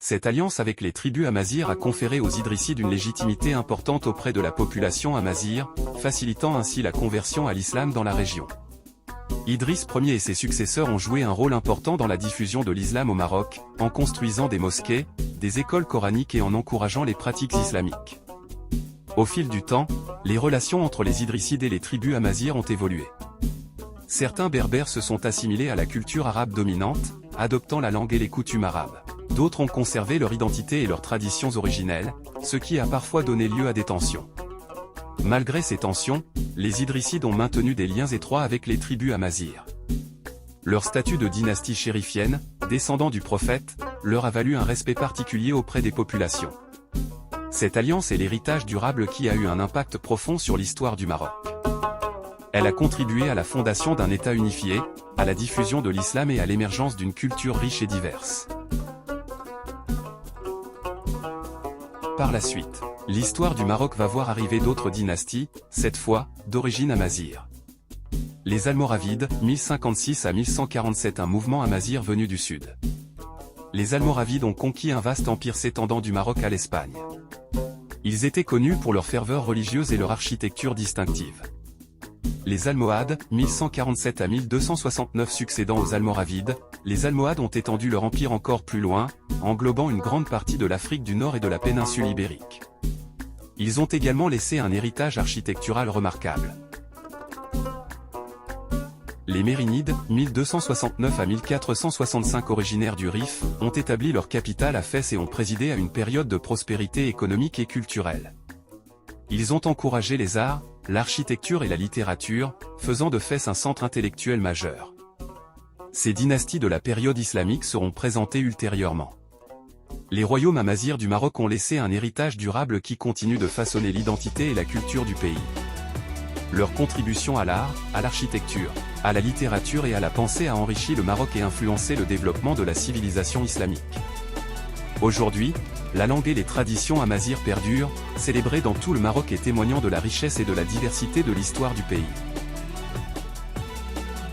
Cette alliance avec les tribus amazirs a conféré aux Idrissides une légitimité importante auprès de la population amazighe, facilitant ainsi la conversion à l'islam dans la région. Idriss Ier et ses successeurs ont joué un rôle important dans la diffusion de l'islam au Maroc, en construisant des mosquées, des écoles coraniques et en encourageant les pratiques islamiques. Au fil du temps, les relations entre les Idrissides et les tribus amazirs ont évolué. Certains berbères se sont assimilés à la culture arabe dominante, adoptant la langue et les coutumes arabes. D'autres ont conservé leur identité et leurs traditions originelles, ce qui a parfois donné lieu à des tensions. Malgré ces tensions, les Idrissides ont maintenu des liens étroits avec les tribus amazirs. Leur statut de dynastie chérifienne, descendant du prophète, leur a valu un respect particulier auprès des populations. Cette alliance est l'héritage durable qui a eu un impact profond sur l'histoire du Maroc. Elle a contribué à la fondation d'un État unifié, à la diffusion de l'islam et à l'émergence d'une culture riche et diverse. Par la suite, l'histoire du Maroc va voir arriver d'autres dynasties, cette fois, d'origine amazighe. Les Almoravides, 1056 à 1147, un mouvement amazigh venu du sud. Les Almoravides ont conquis un vaste empire s'étendant du Maroc à l'Espagne. Ils étaient connus pour leur ferveur religieuse et leur architecture distinctive. Les Almohades, 1147 à 1269 succédant aux Almoravides, les Almohades ont étendu leur empire encore plus loin, englobant une grande partie de l'Afrique du Nord et de la péninsule ibérique. Ils ont également laissé un héritage architectural remarquable. Les Mérinides, 1269 à 1465 originaires du Rif, ont établi leur capitale à Fès et ont présidé à une période de prospérité économique et culturelle. Ils ont encouragé les arts, l'architecture et la littérature, faisant de Fès un centre intellectuel majeur. Ces dynasties de la période islamique seront présentées ultérieurement. Les royaumes amazirs du Maroc ont laissé un héritage durable qui continue de façonner l'identité et la culture du pays. Leur contribution à l'art, à l'architecture, à la littérature et à la pensée a enrichi le Maroc et influencé le développement de la civilisation islamique. Aujourd'hui, la langue et les traditions amazighes perdurent, célébrées dans tout le Maroc et témoignant de la richesse et de la diversité de l'histoire du pays.